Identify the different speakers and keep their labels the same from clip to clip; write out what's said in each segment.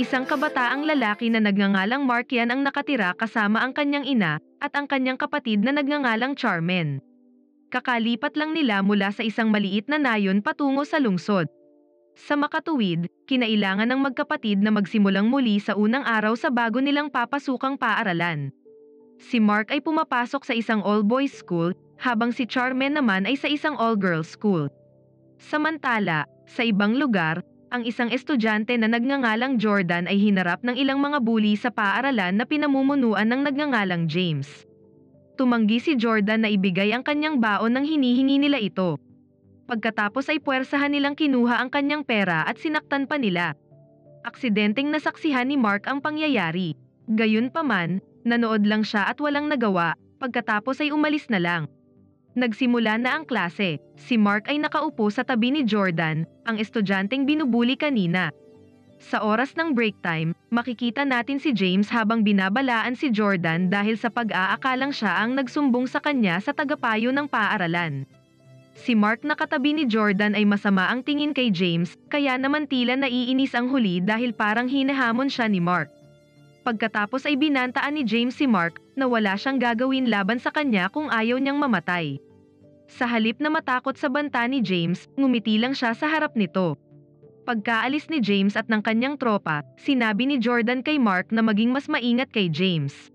Speaker 1: Isang kabataang lalaki na nagngangalang Mark yan ang nakatira kasama ang kanyang ina at ang kanyang kapatid na nagngangalang Charmen. Kakalipat lang nila mula sa isang maliit na nayon patungo sa lungsod. Sa makatuwid, kinailangan ng magkapatid na magsimulang muli sa unang araw sa bago nilang papasukang paaralan. Si Mark ay pumapasok sa isang all-boys school, habang si Charmen naman ay sa isang all-girls school. Samantala, sa ibang lugar, ang isang estudyante na nagngangalang Jordan ay hinarap ng ilang mga bully sa paaralan na pinamumunuan ng nagngangalang James. Tumanggi si Jordan na ibigay ang kanyang baon nang hinihingi nila ito. Pagkatapos ay puwersahan nilang kinuha ang kanyang pera at sinaktan pa nila. Aksidenteng nasaksihan ni Mark ang pangyayari. Gayunpaman, nanood lang siya at walang nagawa, pagkatapos ay umalis na lang. Nagsimula na ang klase. Si Mark ay nakaupo sa tabi ni Jordan, ang estudyanteng binubuli kanina. Sa oras ng break time, makikita natin si James habang binabalaan si Jordan dahil sa pag-aakalang siya ang nagsumbong sa kanya sa tagapayo ng paaralan. Si Mark na katabi ni Jordan ay masama ang tingin kay James, kaya naman tila naiinis ang huli dahil parang hinahamon siya ni Mark. Pagkatapos ay binantaan ni James si Mark na wala siyang gagawin laban sa kanya kung ayaw niyang mamatay. Sa halip na matakot sa banta ni James, ngumiti lang siya sa harap nito. Pagkaalis ni James at ng kanyang tropa, sinabi ni Jordan kay Mark na maging mas maingat kay James.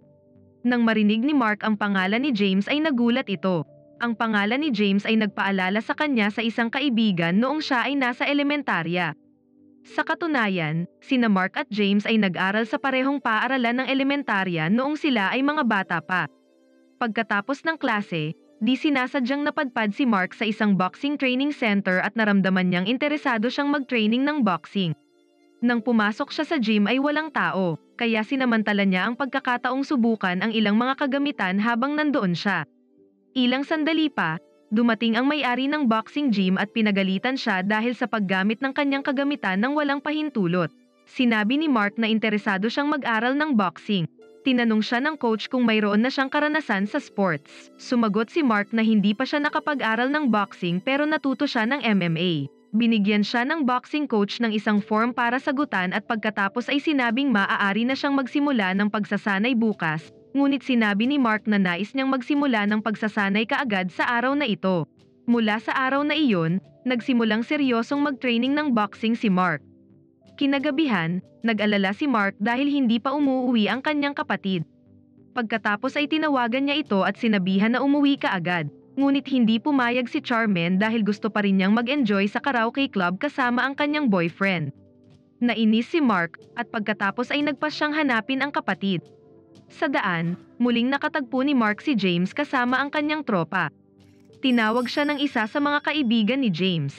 Speaker 1: Nang marinig ni Mark ang pangalan ni James ay nagulat ito. Ang pangalan ni James ay nagpaalala sa kanya sa isang kaibigan noong siya ay nasa elementarya. Sa katunayan, sina Mark at James ay nag-aral sa parehong paaralan ng elementarya noong sila ay mga bata pa. Pagkatapos ng klase, di sinasadyang napadpad si Mark sa isang boxing training center at naramdaman niyang interesado siyang mag-training ng boxing. Nang pumasok siya sa gym ay walang tao, kaya sinamantala niya ang pagkakataong subukan ang ilang mga kagamitan habang nandoon siya. Ilang sandali pa, dumating ang may-ari ng boxing gym at pinagalitan siya dahil sa paggamit ng kanyang kagamitan ng walang pahintulot. Sinabi ni Mark na interesado siyang mag-aral ng boxing. Tinanong siya ng coach kung mayroon na siyang karanasan sa sports. Sumagot si Mark na hindi pa siya nakapag-aral ng boxing pero natuto siya ng MMA. Binigyan siya ng boxing coach ng isang form para sagutan at pagkatapos ay sinabing maaari na siyang magsimula ng pagsasanay bukas. Ngunit sinabi ni Mark na nais niyang magsimula ng pagsasanay kaagad sa araw na ito. Mula sa araw na iyon, nagsimulang seryosong mag-training ng boxing si Mark. Kinagabihan, nag-alala si Mark dahil hindi pa umuwi ang kanyang kapatid. Pagkatapos ay tinawagan niya ito at sinabihan na umuwi kaagad. Ngunit hindi pumayag si Charmen dahil gusto pa rin niyang mag-enjoy sa karaoke club kasama ang kanyang boyfriend. Nainis si Mark at pagkatapos ay nagpas siyang hanapin ang kapatid. Sa daan, muling nakatagpo ni Mark si James kasama ang kanyang tropa. Tinawag siya ng isa sa mga kaibigan ni James.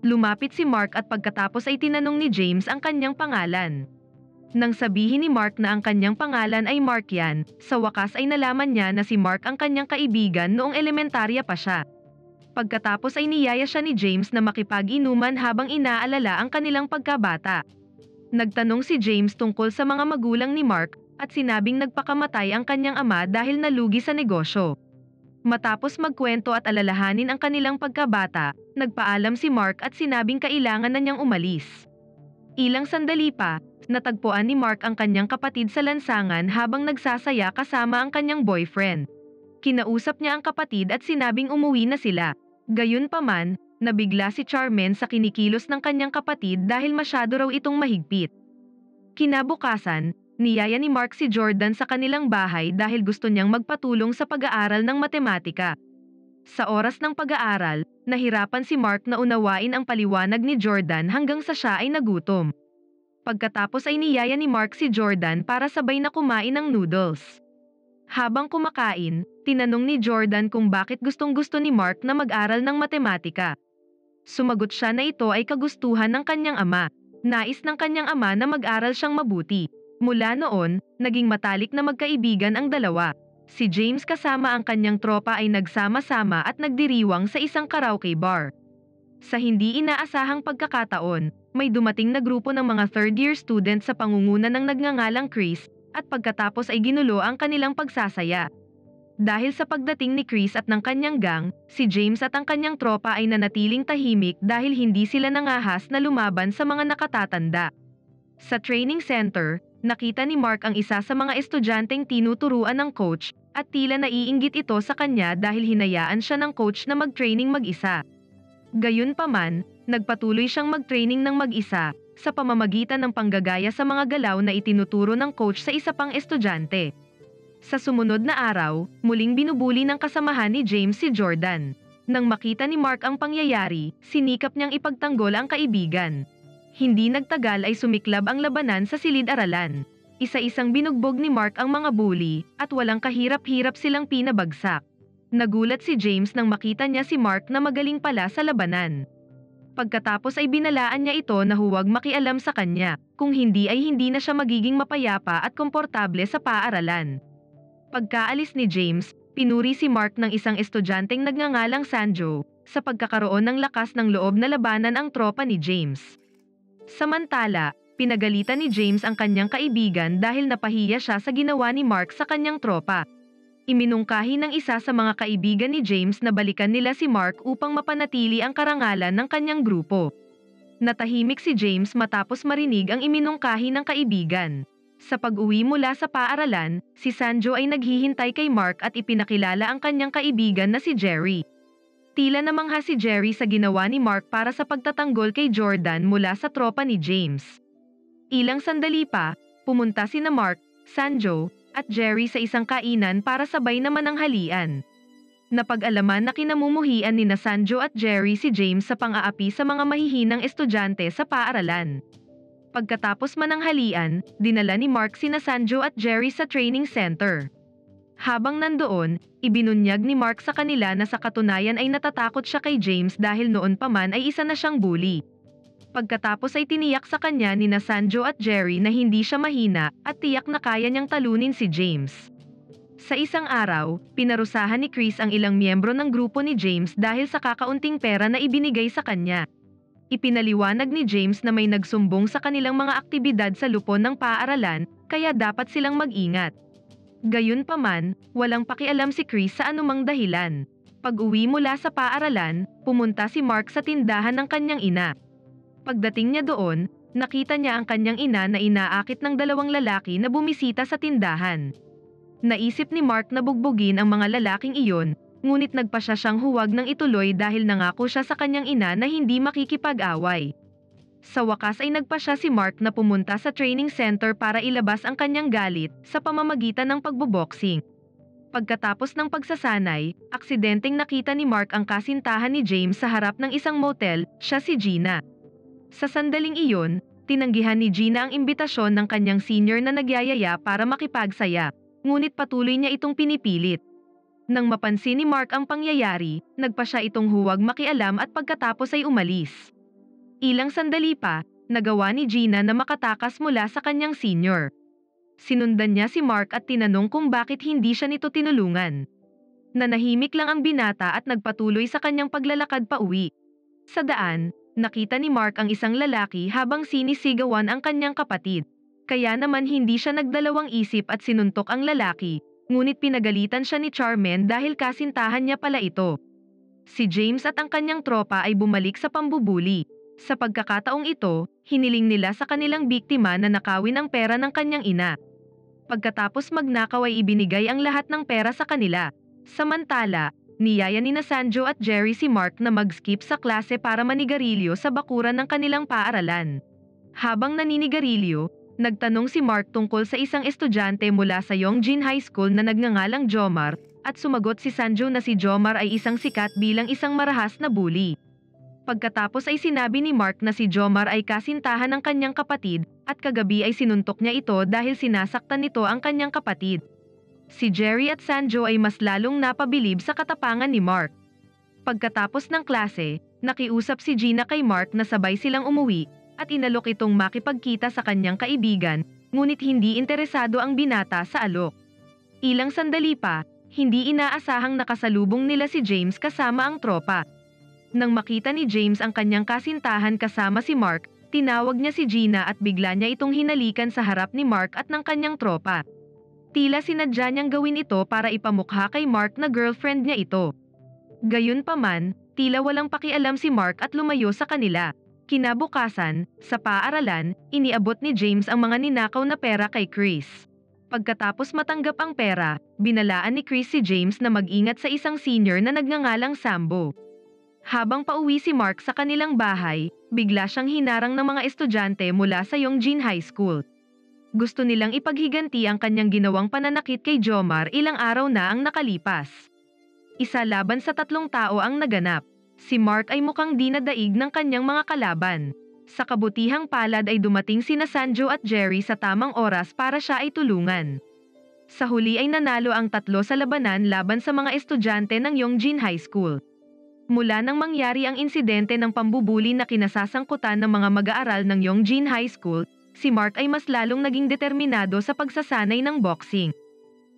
Speaker 1: Lumapit si Mark at pagkatapos ay tinanong ni James ang kanyang pangalan. Nang sabihin ni Mark na ang kanyang pangalan ay Mark yan, sa wakas ay nalaman niya na si Mark ang kanyang kaibigan noong elementarya pa siya. Pagkatapos ay niyaya siya ni James na makipag-inuman habang inaalala ang kanilang pagkabata. Nagtanong si James tungkol sa mga magulang ni Mark, at sinabing nagpakamatay ang kanyang ama dahil nalugi sa negosyo. Matapos magkwento at alalahanin ang kanilang pagkabata, nagpaalam si Mark at sinabing kailangan na niyang umalis. Ilang sandali pa, natagpuan ni Mark ang kanyang kapatid sa lansangan habang nagsasaya kasama ang kanyang boyfriend. Kinausap niya ang kapatid at sinabing umuwi na sila. Gayunpaman, nabigla si Charmen sa kinikilos ng kanyang kapatid dahil masyado raw itong mahigpit. Kinabukasan, niyaya ni Mark si Jordan sa kanilang bahay dahil gusto niyang magpatulong sa pag-aaral ng matematika. Sa oras ng pag-aaral, nahirapan si Mark na unawain ang paliwanag ni Jordan hanggang sa siya ay nagutom. Pagkatapos ay niyaya ni Mark si Jordan para sabay na kumain ng noodles. Habang kumakain, tinanong ni Jordan kung bakit gustong-gusto ni Mark na mag-aral ng matematika. Sumagot siya na ito ay kagustuhan ng kanyang ama. Nais ng kanyang ama na mag-aral siyang mabuti. Mula noon, naging matalik na magkaibigan ang dalawa. Si James kasama ang kanyang tropa ay nagsama-sama at nagdiriwang sa isang karaoke bar. Sa hindi inaasahang pagkakataon, may dumating na grupo ng mga third-year students sa pangunguna ng nagngangalang Chris, at pagkatapos ay ginulo ang kanilang pagsasaya. Dahil sa pagdating ni Chris at ng kanyang gang, si James at ang kanyang tropa ay nanatiling tahimik dahil hindi sila nangahas na lumaban sa mga nakatatanda. Sa training center, nakita ni Mark ang isa sa mga estudyanteng tinuturuan ng coach at tila naiinggit ito sa kanya dahil hinayaan siya ng coach na mag-training mag-isa. Gayunpaman, nagpatuloy siyang mag-training ng mag-isa sa pamamagitan ng panggagaya sa mga galaw na itinuturo ng coach sa isa pang estudyante. Sa sumunod na araw, muling binubuli ng kasamahan ni James si Jordan. Nang makita ni Mark ang pangyayari, sinikap niyang ipagtanggol ang kaibigan. Hindi nagtagal ay sumiklab ang labanan sa silid-aralan. Isa-isang binugbog ni Mark ang mga bully at walang kahirap-hirap silang pinabagsak. Nagulat si James nang makita niya si Mark na magaling pala sa labanan. Pagkatapos ay binalaan niya ito na huwag makialam sa kanya, kung hindi ay hindi na siya magiging mapayapa at komportable sa paaralan. Pagkaalis ni James, pinuri si Mark ng isang estudyanteng nagngangalang Sanjo sa pagkakaroon ng lakas ng loob na labanan ang tropa ni James. Samantala, pinagalitan ni James ang kanyang kaibigan dahil napahiya siya sa ginawa ni Mark sa kanyang tropa. Iminungkahi ng isa sa mga kaibigan ni James na balikan nila si Mark upang mapanatili ang karangalan ng kanyang grupo. Natahimik si James matapos marinig ang iminungkahi ng kaibigan. Sa pag-uwi mula sa paaralan, si Sanjo ay naghihintay kay Mark at ipinakilala ang kanyang kaibigan na si Jerry. Tila namangha si Jerry sa ginawa ni Mark para sa pagtatanggol kay Jordan mula sa tropa ni James. Ilang sandali pa, pumunta sina Mark, Sanjo, at Jerry sa isang kainan para sabay naman ang halian. Napag-alaman na kinamumuhian ni na Sanjo at Jerry si James sa pang-aapi sa mga mahihinang estudyante sa paaralan. Pagkatapos man ng halian, dinala ni Mark sina Sanjo at Jerry sa training center. Habang nandoon, ibinunyag ni Mark sa kanila na sa katunayan ay natatakot siya kay James dahil noon pa man ay isa na siyang bully. Pagkatapos ay tiniyak sa kanya ni na Sanjo at Jerry na hindi siya mahina at tiyak na kaya niyang talunin si James. Sa isang araw, pinarusahan ni Chris ang ilang miyembro ng grupo ni James dahil sa kakaunting pera na ibinigay sa kanya. Ipinaliwanag ni James na may nagsumbong sa kanilang mga aktibidad sa lupon ng paaralan, kaya dapat silang mag-ingat. Gayunpaman, walang pakialam si Chris sa anumang dahilan. Pag-uwi mula sa paaralan, pumunta si Mark sa tindahan ng kanyang ina. Pagdating niya doon, nakita niya ang kanyang ina na inaakit ng dalawang lalaki na bumisita sa tindahan. Naisip ni Mark na bugbugin ang mga lalaking iyon, ngunit nagpasya siyang huwag nang ituloy dahil nangako siya sa kanyang ina na hindi makikipag-away. Sa wakas ay nagpasya si Mark na pumunta sa training center para ilabas ang kanyang galit sa pamamagitan ng pagboboxing. Pagkatapos ng pagsasanay, aksidenteng nakita ni Mark ang kasintahan ni James sa harap ng isang motel, siya si Gina. Sa sandaling iyon, tinanggihan ni Gina ang imbitasyon ng kanyang senior na nagyayaya para makipagsaya, ngunit patuloy niya itong pinipilit. Nang mapansin ni Mark ang pangyayari, nagpa siya itong huwag makialam at pagkatapos ay umalis. Ilang sandali pa, nagawa ni Gina na makatakas mula sa kanyang senior. Sinundan niya si Mark at tinanong kung bakit hindi siya nito tinulungan. Nanahimik lang ang binata at nagpatuloy sa kanyang paglalakad pa uwi. Sa daan, nakita ni Mark ang isang lalaki habang sinisigawan ang kanyang kapatid. Kaya naman hindi siya nagdalawang isip at sinuntok ang lalaki. Ngunit pinagalitan siya ni Charmaine dahil kasintahan niya pala ito. Si James at ang kanyang tropa ay bumalik sa pambubuli. Sa pagkakataong ito, hiniling nila sa kanilang biktima na nakawin ang pera ng kanyang ina. Pagkatapos magnakaw ay ibinigay ang lahat ng pera sa kanila. Samantala, niyaya ni na Sanjo at Jerry si Mark na mag-skip sa klase para manigarilyo sa bakuran ng kanilang paaralan. Habang naninigarilyo, nagtanong si Mark tungkol sa isang estudyante mula sa Yongjin High School na nagngangalang Jomar, at sumagot si Sanjo na si Jomar ay isang sikat bilang isang marahas na bully. Pagkatapos ay sinabi ni Mark na si Jomar ay kasintahan ng kanyang kapatid, at kagabi ay sinuntok niya ito dahil sinasaktan nito ang kanyang kapatid. Si Jerry at Sanjo ay mas lalong napabilib sa katapangan ni Mark. Pagkatapos ng klase, nakiusap si Gina kay Mark na sabay silang umuwi, at inalok itong makipagkita sa kanyang kaibigan, ngunit hindi interesado ang binata sa alok. Ilang sandali pa, hindi inaasahang nakasalubong nila si James kasama ang tropa. Nang makita ni James ang kanyang kasintahan kasama si Mark, tinawag niya si Gina at bigla niya itong hinalikan sa harap ni Mark at ng kanyang tropa. Tila sinadya niyang gawin ito para ipamukha kay Mark na girlfriend niya ito. Gayunpaman, tila walang pakialam si Mark at lumayo sa kanila. Kinabukasan, sa paaralan, iniabot ni James ang mga ninakaw na pera kay Chris. Pagkatapos matanggap ang pera, binalaan ni Chris si James na mag-ingat sa isang senior na nagngangalang Sambo. Habang pauwi si Mark sa kanilang bahay, bigla siyang hinarang ng mga estudyante mula sa Yongjin High School. Gusto nilang ipaghiganti ang kanyang ginawang pananakit kay Jomar ilang araw na ang nakalipas. Isa laban sa 3 tao ang naganap. Si Mark ay mukhang di nadaig ng kanyang mga kalaban. Sa kabutihang palad ay dumating sina Sanjo at Jerry sa tamang oras para siya ay tulungan. Sa huli ay nanalo ang 3 sa labanan laban sa mga estudyante ng Yongjin High School. Mula nang mangyari ang insidente ng pambubuli na kinasasangkutan ng mga mag-aaral ng Yongjin High School, si Mark ay mas lalong naging determinado sa pagsasanay ng boxing.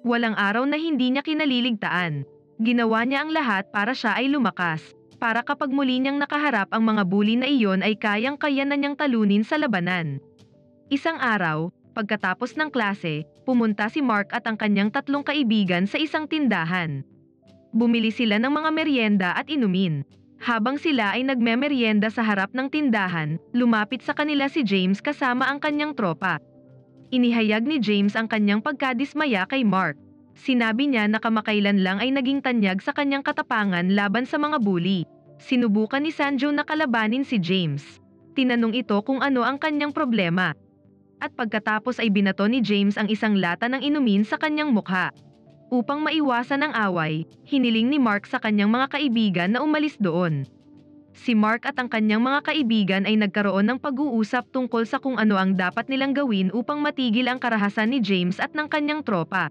Speaker 1: Walang araw na hindi niya kinaliligtaan. Ginawa niya ang lahat para siya ay lumakas, para kapag muli niyang nakaharap ang mga bully na iyon ay kayang-kaya na niyang talunin sa labanan. Isang araw, pagkatapos ng klase, pumunta si Mark at ang kanyang 3 kaibigan sa isang tindahan. Bumili sila ng mga merienda at inumin. Habang sila ay nagmemeryenda sa harap ng tindahan, lumapit sa kanila si James kasama ang kanyang tropa. Inihayag ni James ang kanyang pagkadismaya kay Mark. Sinabi niya na kamakailan lang ay naging tanyag sa kanyang katapangan laban sa mga bully. Sinubukan ni Sanjo na kalabanin si James. Tinanong ito kung ano ang kanyang problema. At pagkatapos ay binato ni James ang isang lata ng inumin sa kanyang mukha. Upang maiwasan ang away, hiniling ni Mark sa kanyang mga kaibigan na umalis doon. Si Mark at ang kanyang mga kaibigan ay nagkaroon ng pag-uusap tungkol sa kung ano ang dapat nilang gawin upang matigil ang karahasan ni James at ng kanyang tropa.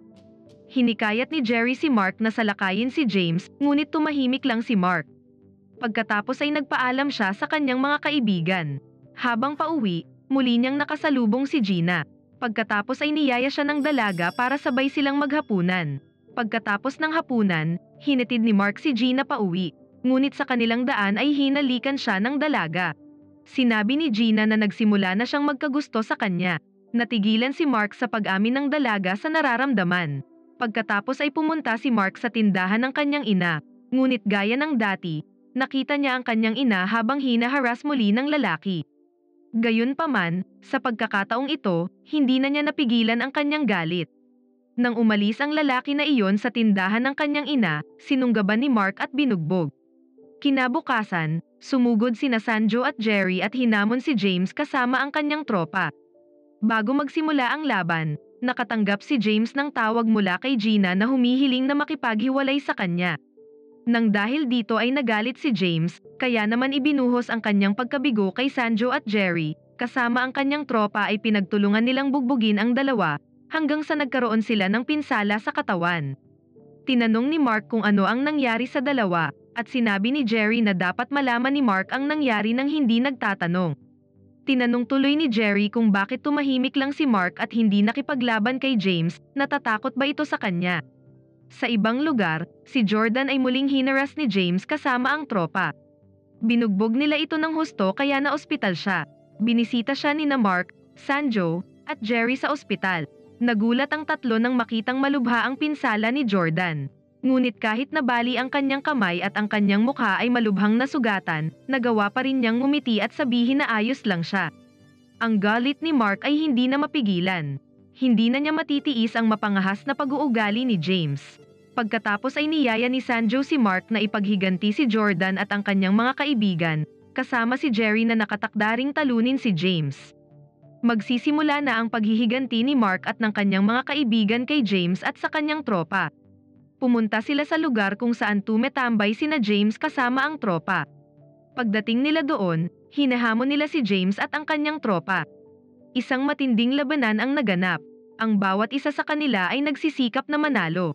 Speaker 1: Hinikayat ni Jerry si Mark na salakayin si James, ngunit tumahimik lang si Mark. Pagkatapos ay nagpaalam siya sa kanyang mga kaibigan. Habang pauwi, muli niyang nakasalubong si Gina. Pagkatapos ay niyaya siya ng dalaga para sabay silang maghapunan. Pagkatapos ng hapunan, hinatid ni Mark si Gina pauwi. Ngunit sa kanilang daan ay hinalikan siya ng dalaga. Sinabi ni Gina na nagsimula na siyang magkagusto sa kanya. Natigilan si Mark sa pag-amin ng dalaga sa nararamdaman. Pagkatapos ay pumunta si Mark sa tindahan ng kanyang ina. Ngunit gaya ng dati, nakita niya ang kanyang ina habang hinaharas muli ng lalaki. Gayunpaman, sa pagkakataong ito, hindi na niya napigilan ang kanyang galit. Nang umalis ang lalaki na iyon sa tindahan ng kanyang ina, sinunggaban ni Mark at binugbog. Kinabukasan, sumugod sina Sanjo at Jerry at hinamon si James kasama ang kanyang tropa. Bago magsimula ang laban, nakatanggap si James ng tawag mula kay Gina na humihiling na makipaghiwalay sa kanya. Nang dahil dito ay nagalit si James, kaya naman ibinuhos ang kanyang pagkabigo kay Sanjo at Jerry, kasama ang kanyang tropa ay pinagtulungan nilang bugbugin ang dalawa, hanggang sa nagkaroon sila ng pinsala sa katawan. Tinanong ni Mark kung ano ang nangyari sa dalawa, at sinabi ni Jerry na dapat malaman ni Mark ang nangyari nang hindi nagtatanong. Tinanong tuloy ni Jerry kung bakit tumahimik lang si Mark at hindi nakipaglaban kay James, natatakot ba ito sa kanya. Sa ibang lugar, si Jordan ay muling hinaras ni James kasama ang tropa. Binugbog nila ito ng husto kaya naospital siya. Binisita siya ni Mark, Sanjo, at Jerry sa ospital. Nagulat ang 3 nang makitang malubha ang pinsala ni Jordan. Ngunit kahit nabali ang kanyang kamay at ang kanyang mukha ay malubhang nasugatan, nagawa pa rin niyang ngumiti at sabihin na ayos lang siya. Ang galit ni Mark ay hindi na mapigilan. Hindi na niya matitiis ang mapangahas na pag-uugali ni James. Pagkatapos ay niyaya ni Sanjo si Mark na ipaghiganti si Jordan at ang kanyang mga kaibigan, kasama si Jerry na nakatakdaring talunin si James. Magsisimula na ang paghihiganti ni Mark at ng kanyang mga kaibigan kay James at sa kanyang tropa. Pumunta sila sa lugar kung saan tumetambay sina James kasama ang tropa. Pagdating nila doon, hinahamon nila si James at ang kanyang tropa. Isang matinding labanan ang naganap. Ang bawat isa sa kanila ay nagsisikap na manalo.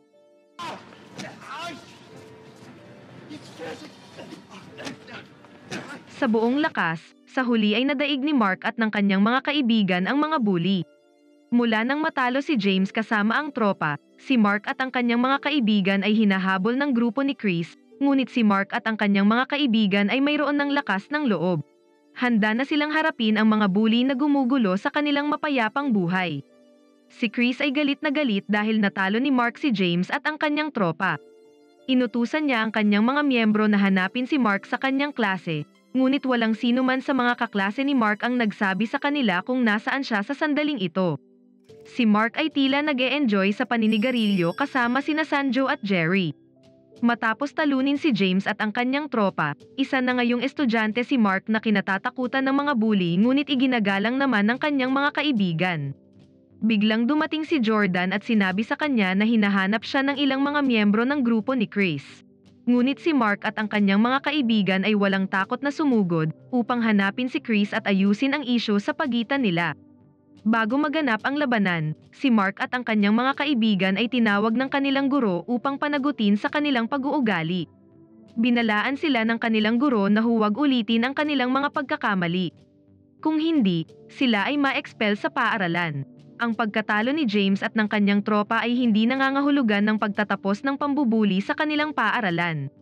Speaker 1: Sa buong lakas, sa huli ay nadaig ni Mark at ng kanyang mga kaibigan ang mga bully. Mula nang matalo si James kasama ang tropa, si Mark at ang kanyang mga kaibigan ay hinahabol ng grupo ni Chris, ngunit si Mark at ang kanyang mga kaibigan ay mayroon ng lakas ng loob. Handa na silang harapin ang mga bully na gumugulo sa kanilang mapayapang buhay. Si Chris ay galit na galit dahil natalo ni Mark si James at ang kanyang tropa. Inutusan niya ang kanyang mga miyembro na hanapin si Mark sa kanyang klase, Ngunit walang sino man sa mga kaklase ni Mark ang nagsabi sa kanila kung nasaan siya sa sandaling ito. Si Mark ay tila nag-e-enjoy sa paninigarilyo kasama sina Sanjo at Jerry. Matapos talunin si James at ang kanyang tropa, isa na ngayong estudyante si Mark na kinatatakutan ng mga bully ngunit iginagalang naman ng kanyang mga kaibigan. Biglang dumating si Jordan at sinabi sa kanya na hinahanap siya ng ilang mga miyembro ng grupo ni Chris. Ngunit si Mark at ang kanyang mga kaibigan ay walang takot na sumugod upang hanapin si Chris at ayusin ang isyu sa pagitan nila. Bago maganap ang labanan, si Mark at ang kanyang mga kaibigan ay tinawag ng kanilang guro upang panagutin sa kanilang pag-uugali. Binalaan sila ng kanilang guro na huwag ulitin ang kanilang mga pagkakamali. Kung hindi, sila ay ma-expel sa paaralan. Ang pagkatalo ni James at ng kanyang tropa ay hindi nangangahulugan ng pagtatapos ng pambubuli sa kanilang paaralan.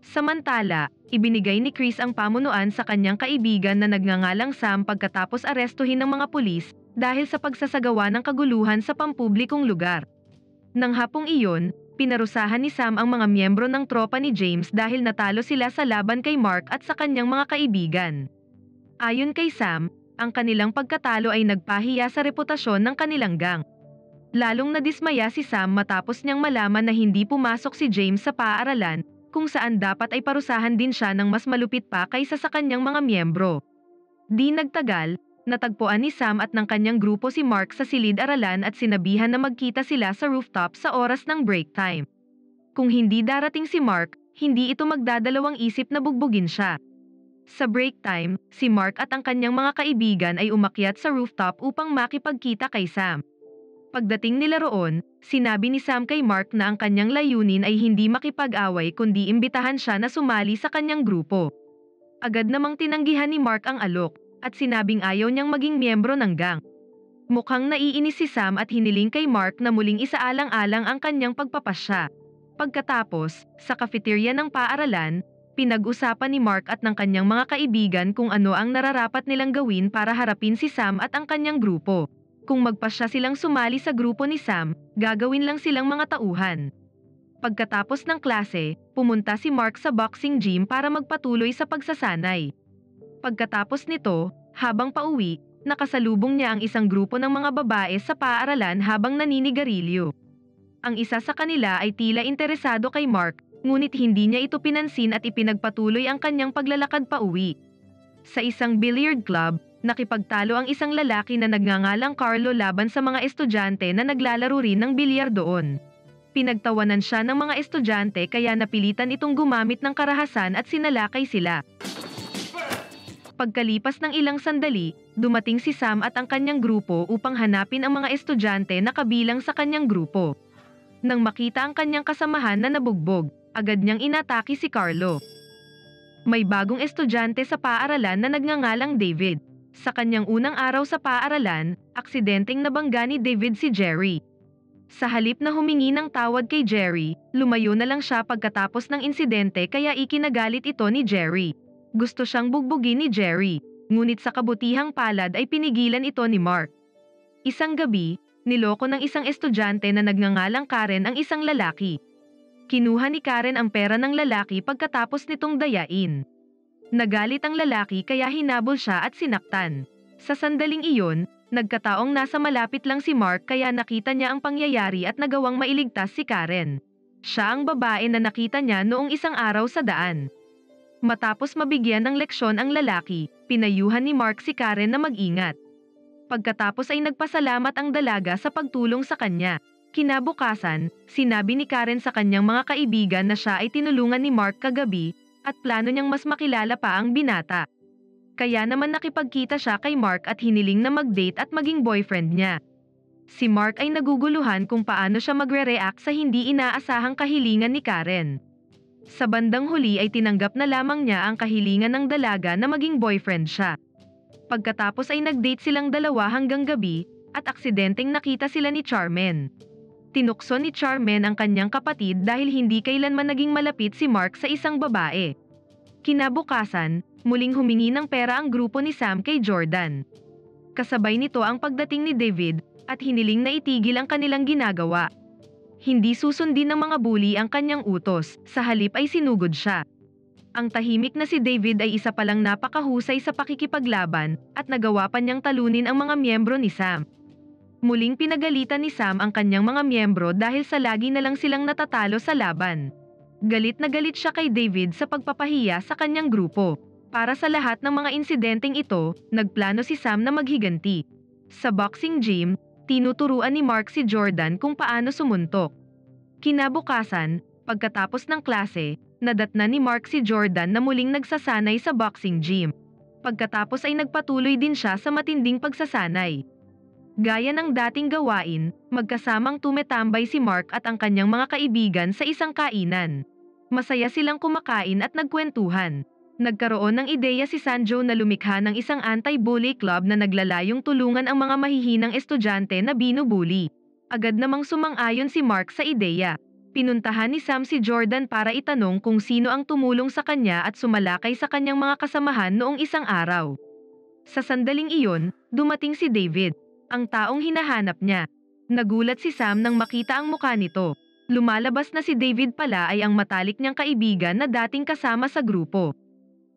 Speaker 1: Samantala, ibinigay ni Chris ang pamunuan sa kanyang kaibigan na nagngangalang Sam pagkatapos arestuhin ng mga pulis dahil sa pagsasagawa ng kaguluhan sa pampublikong lugar. Nang hapong iyon, pinarusahan ni Sam ang mga miyembro ng tropa ni James dahil natalo sila sa laban kay Mark at sa kanyang mga kaibigan. Ayon kay Sam, ang kanilang pagkatalo ay nagpahiya sa reputasyon ng kanilang gang. Lalong nadismaya si Sam matapos niyang malaman na hindi pumasok si James sa paaralan, kung saan dapat ay parusahan din siya ng mas malupit pa kaysa sa kanyang mga miyembro. Di nagtagal, natagpuan ni Sam at ng kanyang grupo si Mark sa silid-aralan at sinabihan na magkita sila sa rooftop sa oras ng break time. Kung hindi darating si Mark, hindi ito magdadalawang isip na bugbugin siya. Sa break time, si Mark at ang kanyang mga kaibigan ay umakyat sa rooftop upang makipagkita kay Sam. Pagdating nila roon, sinabi ni Sam kay Mark na ang kanyang layunin ay hindi makipag-away kundi imbitahan siya na sumali sa kanyang grupo. Agad namang tinanggihan ni Mark ang alok, at sinabing ayaw niyang maging miyembro ng gang. Mukhang naiinis si Sam at hiniling kay Mark na muling isaalang-alang ang kanyang pagpapasya. Pagkatapos, sa cafeteria ng paaralan, pinag-usapan ni Mark at ng kanyang mga kaibigan kung ano ang nararapat nilang gawin para harapin si Sam at ang kanyang grupo. Kung magpasya silang sumali sa grupo ni Sam, gagawin lang silang mga tauhan. Pagkatapos ng klase, pumunta si Mark sa boxing gym para magpatuloy sa pagsasanay. Pagkatapos nito, habang pauwi, nakasalubong niya ang isang grupo ng mga babae sa paaralan habang naninigarilyo. Ang isa sa kanila ay tila interesado kay Mark, ngunit hindi niya ito pinansin at ipinagpatuloy ang kanyang paglalakad pauwi. Sa isang billiard club, nakipagtalo ang isang lalaki na nagngangalang Carlo laban sa mga estudyante na naglalaro rin ng bilyar doon. Pinagtawanan siya ng mga estudyante kaya napilitan itong gumamit ng karahasan at sinalakay sila. Pagkalipas ng ilang sandali, dumating si Sam at ang kanyang grupo upang hanapin ang mga estudyante na kabilang sa kanyang grupo. Nang makita ang kanyang kasamahan na nabugbog, agad niyang inatake si Carlo. May bagong estudyante sa paaralan na nagngangalang David. Sa kanyang unang araw sa paaralan, aksidenteng nabangga ni David si Jerry. Sa halip na humingi ng tawad kay Jerry, lumayo na lang siya pagkatapos ng insidente kaya ikinagalit ito ni Jerry. Gusto siyang bugbugin ni Jerry, ngunit sa kabutihang palad ay pinigilan ito ni Mark. Isang gabi, niloko ng isang estudyante na nagngangalang Karen ang isang lalaki. Kinuha ni Karen ang pera ng lalaki pagkatapos nitong dayain. Nagalit ang lalaki kaya hinabol siya at sinaktan. Sa sandaling iyon, nagkataong nasa malapit lang si Mark kaya nakita niya ang pangyayari at nagawang mailigtas si Karen. Siya ang babae na nakita niya noong isang araw sa daan. Matapos mabigyan ng leksyon ang lalaki, pinayuhan ni Mark si Karen na mag-ingat. Pagkatapos ay nagpasalamat ang dalaga sa pagtulong sa kanya. Kinabukasan, sinabi ni Karen sa kanyang mga kaibigan na siya ay tinulungan ni Mark kagabi at plano niyang mas makilala pa ang binata. Kaya naman nakipagkita siya kay Mark at hiniling na mag-date at maging boyfriend niya. Si Mark ay naguguluhan kung paano siya magre-react sa hindi inaasahang kahilingan ni Karen. Sa bandang huli ay tinanggap na lamang niya ang kahilingan ng dalaga na maging boyfriend siya. Pagkatapos ay nag-date silang dalawa hanggang gabi at aksidenteng nakita sila ni Charmen. Tinukso ni Charmen ang kanyang kapatid dahil hindi kailanman naging malapit si Mark sa isang babae. Kinabukasan, muling humingi ng pera ang grupo ni Sam kay Jordan. Kasabay nito ang pagdating ni David at hiniling na itigil ang kanilang ginagawa. Hindi susundin ng mga bully ang kanyang utos, sa halip ay sinugod siya. Ang tahimik na si David ay isa palang napakahusay sa pakikipaglaban at nagawa pa niyang talunin ang mga miyembro ni Sam. Muling pinagalitan ni Sam ang kanyang mga miyembro dahil sa lagi na lang silang natatalo sa laban. Galit na galit siya kay David sa pagpapahiya sa kanyang grupo. Para sa lahat ng mga insidenteng ito, nagplano si Sam na maghiganti. Sa boxing gym, tinuturuan ni Mark si Jordan kung paano sumuntok. Kinabukasan, pagkatapos ng klase, nadatnan ni Mark si Jordan na muling nagsasanay sa boxing gym. Pagkatapos ay nagpatuloy din siya sa matinding pagsasanay. Gaya ng dating gawain, magkasamang tumetambay si Mark at ang kanyang mga kaibigan sa isang kainan. Masaya silang kumakain at nagkwentuhan. Nagkaroon ng ideya si Sanjo na lumikha ng isang anti-bully club na naglalayong tulungan ang mga mahihinang estudyante na binubuli. Agad namang sumang-ayon si Mark sa ideya. Pinuntahan ni Sam si Jordan para itanong kung sino ang tumulong sa kanya at sumalakay sa kanyang mga kasamahan noong isang araw. Sa sandaling iyon, dumating si David, ang taong hinahanap niya. Nagulat si Sam nang makita ang mukha nito. Lumalabas na si David pala ay ang matalik niyang kaibigan na dating kasama sa grupo.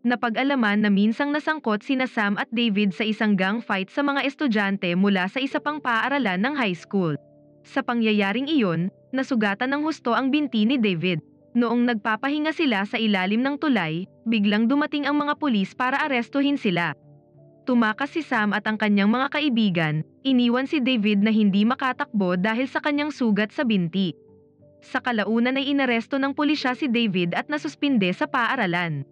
Speaker 1: Napag-alaman na minsang nasangkot sina Sam at David sa isang gang fight sa mga estudyante mula sa isa pang paaralan ng high school. Sa pangyayaring iyon, nasugatan ng husto ang binti ni David. Noong nagpapahinga sila sa ilalim ng tulay, biglang dumating ang mga pulis para arestuhin sila. Tumakas si Sam at ang kanyang mga kaibigan, iniwan si David na hindi makatakbo dahil sa kanyang sugat sa binti. Sa kalaunan ay inaresto ng pulisya si David at nasuspinde sa paaralan.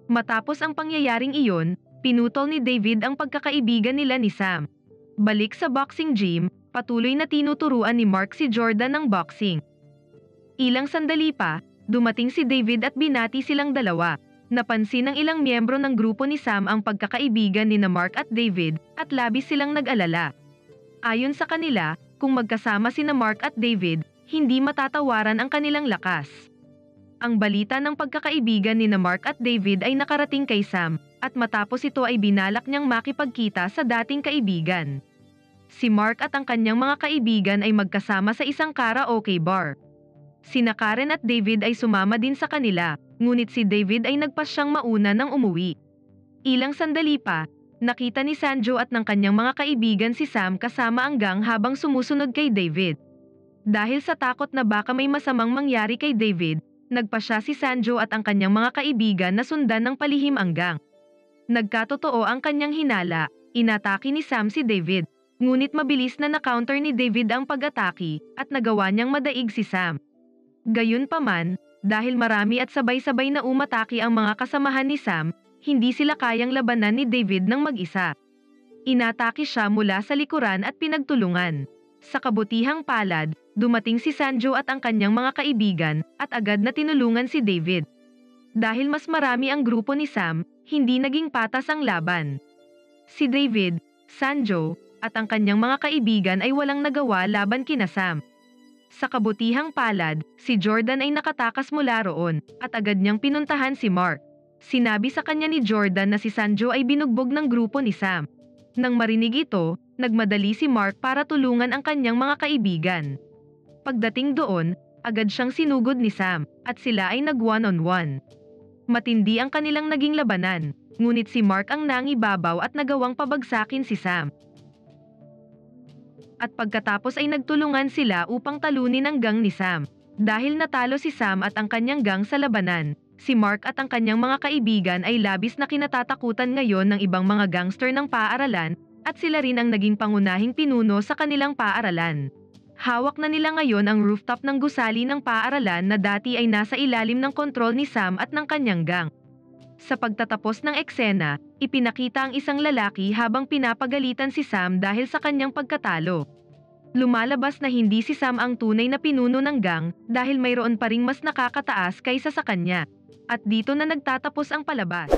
Speaker 1: Matapos ang pangyayaring iyon, pinutol ni David ang pagkakaibigan nila ni Sam. Balik sa boxing gym, patuloy na tinuturuan ni Mark si Jordan ng boxing. Ilang sandali pa, dumating si David at binati silang dalawa. Napansin ng ilang miyembro ng grupo ni Sam ang pagkakaibigan ni Mark at David at labis silang nag-alala. Ayon sa kanila, kung magkasama sina Mark at David, hindi matatawaran ang kanilang lakas. Ang balita ng pagkakaibigan ni Mark at David ay nakarating kay Sam, at matapos ito ay binalak niyang makipagkita sa dating kaibigan. Si Mark at ang kanyang mga kaibigan ay magkasama sa isang karaoke bar. Sina Karen at David ay sumama din sa kanila, ngunit si David ay nagpasyang mauna nang umuwi. Ilang sandali pa, nakita ni Sanjo at ng kanyang mga kaibigan si Sam kasama ang gang habang sumusunod kay David. Dahil sa takot na baka may masamang mangyari kay David, nagpasya si Sanjo at ang kanyang mga kaibigan na sundan ng palihim ang gang. Nagkatotoo ang kanyang hinala, inatake ni Sam si David. Ngunit mabilis na na-counter ni David ang pag-atake at nagawa niyang madaig si Sam. Gayunpaman, dahil marami at sabay-sabay na umatake ang mga kasamahan ni Sam, hindi sila kayang labanan ni David ng mag-isa. Inatake siya mula sa likuran at pinagtulungan. Sa kabutihang palad, dumating si Sanjo at ang kanyang mga kaibigan at agad na tinulungan si David. Dahil mas marami ang grupo ni Sam, hindi naging patas ang laban. Si David, Sanjo, at ang kanyang mga kaibigan ay walang nagawa laban kina Sam. Sa kabutihang palad, si Jordan ay nakatakas mula roon, at agad niyang pinuntahan si Mark. Sinabi sa kanya ni Jordan na si Sanjo ay binugbog ng grupo ni Sam. Nang marinig ito, nagmadali si Mark para tulungan ang kanyang mga kaibigan. Pagdating doon, agad siyang sinugod ni Sam, at sila ay nag-one-on-one. Matindi ang kanilang naging labanan, ngunit si Mark ang nangibabaw at nagawang pabagsakin si Sam. At pagkatapos ay nagtulungan sila upang talunin ang gang ni Sam. Dahil natalo si Sam at ang kanyang gang sa labanan, si Mark at ang kanyang mga kaibigan ay labis na kinatatakutan ngayon ng ibang mga gangster ng paaralan, at sila rin ang naging pangunahing pinuno sa kanilang paaralan. Hawak na nila ngayon ang rooftop ng gusali ng paaralan na dati ay nasa ilalim ng kontrol ni Sam at ng kanyang gang. Sa pagtatapos ng eksena, ipinakita ang isang lalaki habang pinapagalitan si Sam dahil sa kanyang pagkatalo. Lumalabas na hindi si Sam ang tunay na pinuno ng gang dahil mayroon pa ring mas nakakataas kaysa sa kanya. At dito na nagtatapos ang palabas.